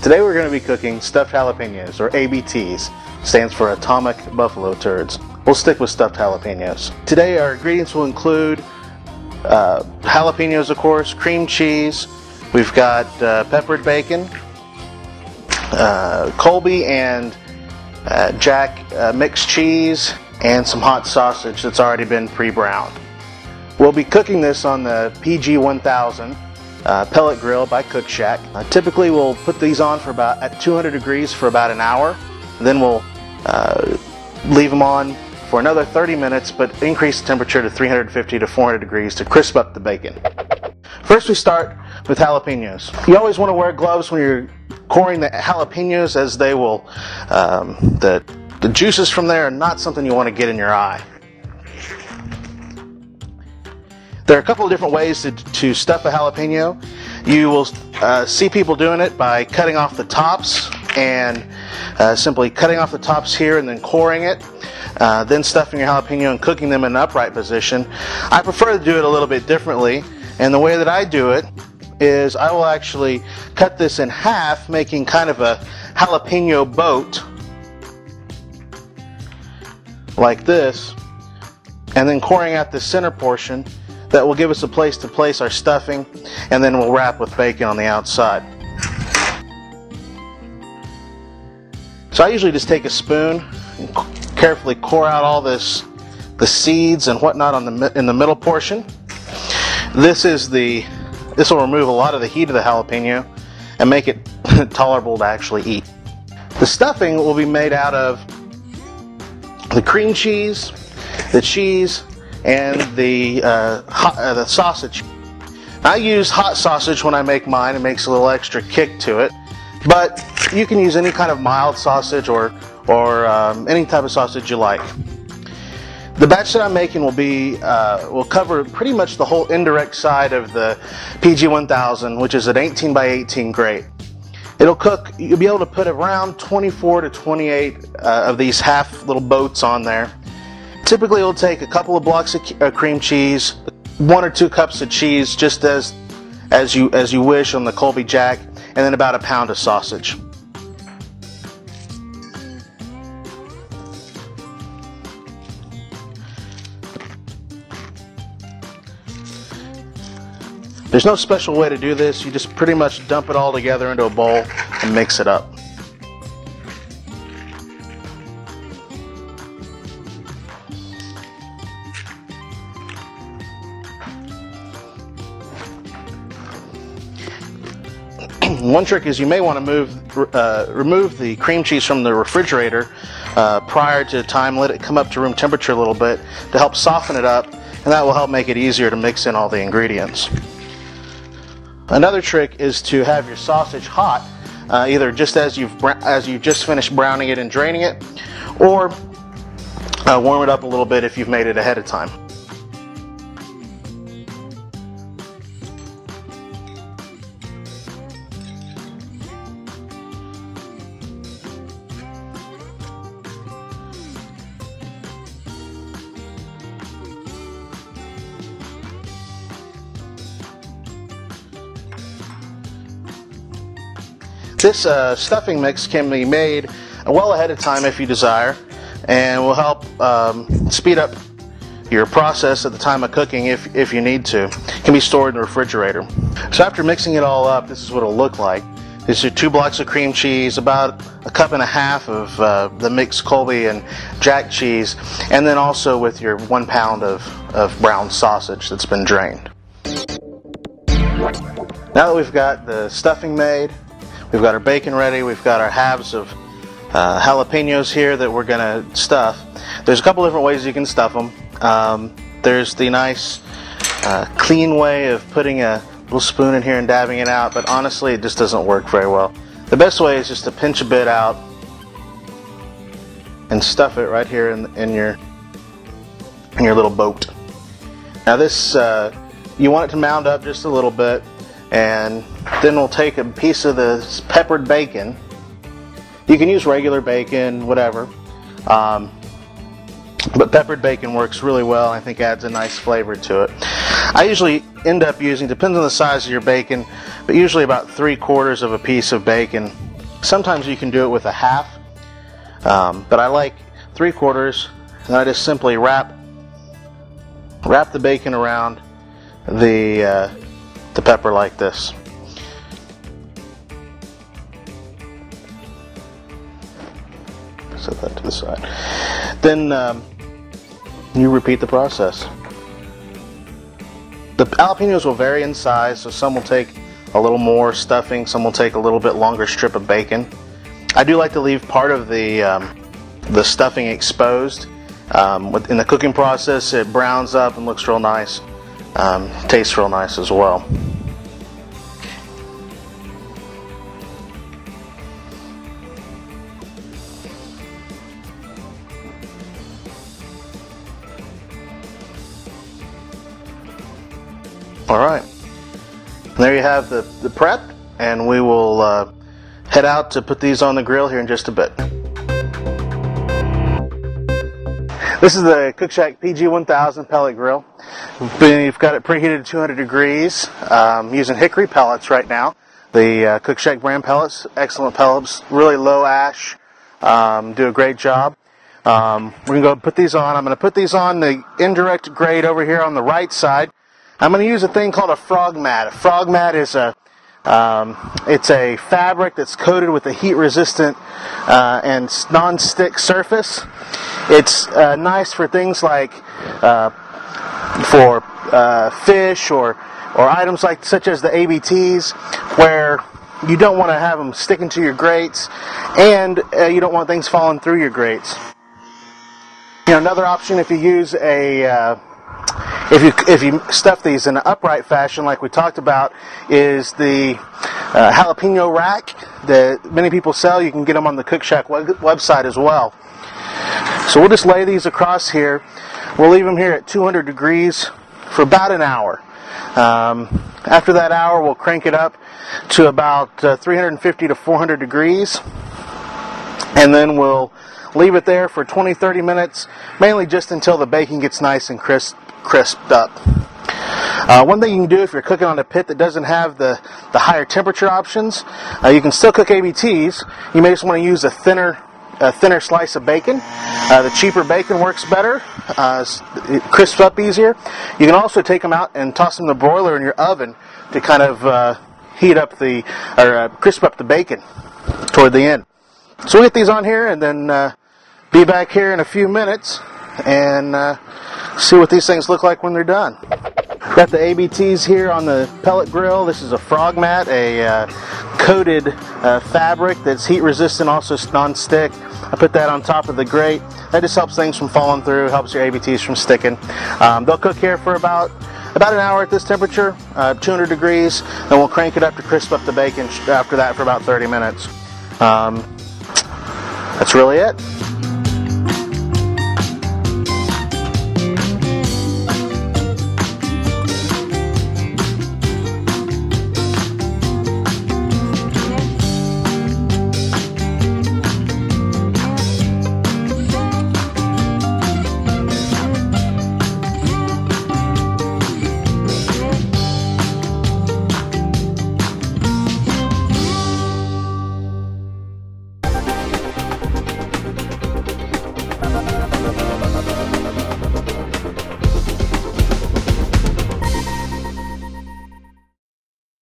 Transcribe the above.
Today we're going to be cooking stuffed jalapenos, or ABTs, stands for Atomic Buffalo Turds. We'll stick with stuffed jalapenos. Today our ingredients will include jalapenos, of course, cream cheese, we've got peppered bacon, Colby and Jack mixed cheese, and some hot sausage that's already been pre-browned. We'll be cooking this on the PG1000 pellet grill by Cookshack. Typically we'll put these on for at 200 degrees for about an hour. Then we'll leave them on for another 30 minutes, but increase the temperature to 350 to 400 degrees to crisp up the bacon. First we start with jalapenos. You always want to wear gloves when you're coring the jalapenos, as they will, the juices from there are not something you want to get in your eye. There are a couple of different ways to stuff a jalapeno. You will see people doing it by cutting off the tops and simply cutting off the tops here and then coring it, then stuffing your jalapeno and cooking them in an upright position. I prefer to do it a little bit differently, and the way that I do it is I will actually cut this in half, making kind of a jalapeno boat like this, and then coring out the center portion. That will give us a place to place our stuffing, and then we'll wrap with bacon on the outside. So I usually just take a spoon and carefully core out all the seeds and whatnot in the middle portion. This will remove a lot of the heat of the jalapeno and make it tolerable to actually eat. The stuffing will be made out of the cream cheese, the cheese, and the sausage. I use hot sausage when I make mine. It makes a little extra kick to it, but you can use any kind of mild sausage or any type of sausage you like. The batch that I'm making will cover pretty much the whole indirect side of the PG1000, which is an 18 by 18 grate. It'll cook. You'll be able to put around 24 to 28 of these half little boats on there. Typically it'll take a couple of blocks of cream cheese, 1 or 2 cups of cheese, just as you wish on the Colby Jack, and then about a pound of sausage. There's no special way to do this. You just pretty much dump it all together into a bowl and mix it up. One trick is you may want to remove the cream cheese from the refrigerator prior to time. Let it come up to room temperature a little bit to help soften it up, and that will help make it easier to mix in all the ingredients. Another trick is to have your sausage hot, either just as you've just finished browning it and draining it, or warm it up a little bit if you've made it ahead of time. This stuffing mix can be made well ahead of time if you desire, and will help speed up your process at the time of cooking if you need to. It can be stored in the refrigerator. So after mixing it all up, this is what it'll look like. These are 2 blocks of cream cheese, about a cup and a half of the mixed Colby and Jack cheese, and then also with your 1 pound of brown sausage that's been drained. Now that we've got the stuffing made, we've got our bacon ready, we've got our halves of jalapenos here that we're going to stuff. There's a couple different ways you can stuff them. There's the nice clean way of putting a little spoon in here and dabbing it out, but honestly it just doesn't work very well. The best way is just to pinch a bit out and stuff it right here in your little boat. Now this, you want it to mound up just a little bit, and then we'll take a piece of this peppered bacon. You can use regular bacon, whatever, but peppered bacon works really well. I think adds a nice flavor to it. I usually end up using, depends on the size of your bacon, but usually about 3/4 of a piece of bacon Sometimes you can do it with a half, but I like 3/4, and I just simply wrap the bacon around the pepper like this. Set that to the side. Then you repeat the process. The jalapenos will vary in size, so some will take a little more stuffing, some will take a little bit longer strip of bacon. I do like to leave part of the stuffing exposed. In the cooking process, it browns up and looks real nice. Tastes real nice as well. Alright, there you have the prep, and we will head out to put these on the grill here in just a bit. This is the Cookshack PG1000 pellet grill. We've got it preheated to 200 degrees. Using hickory pellets right now. The Cookshack brand pellets, excellent pellets, really low ash, do a great job. We're going to go put these on. I'm going to put these on the indirect grate over here on the right side. I'm going to use a thing called a frog mat. A frog mat is it's a fabric that's coated with a heat-resistant and non-stick surface. It's nice for things like for fish or items like such as the ABTs, where you don't want to have them sticking to your grates, and you don't want things falling through your grates. You know, another option, if you use a if you stuff these in an upright fashion like we talked about, is the jalapeno rack that many people sell. You can get them on the Cookshack website as well. So we'll just lay these across here. We'll leave them here at 200 degrees for about an hour. After that hour, we'll crank it up to about 350 to 400 degrees, and then we'll leave it there for 20-30 minutes, mainly just until the bacon gets nice and crisped up. One thing you can do if you're cooking on a pit that doesn't have the higher temperature options, you can still cook ABTs. You may just want to use a thinner slice of bacon. The cheaper bacon works better. It crisps up easier. You can also take them out and toss them in the broiler in your oven to kind of heat up crisp up the bacon toward the end. So we'll get these on here and then be back here in a few minutes and see what these things look like when they're done. Got the ABTs here on the pellet grill. This is a frog mat, a coated fabric that's heat resistant, also non-stick. I put that on top of the grate. That just helps things from falling through, helps your ABTs from sticking. They'll cook here for about an hour at this temperature, 200 degrees, and we'll crank it up to crisp up the bacon after that for about 30 minutes. That's really it.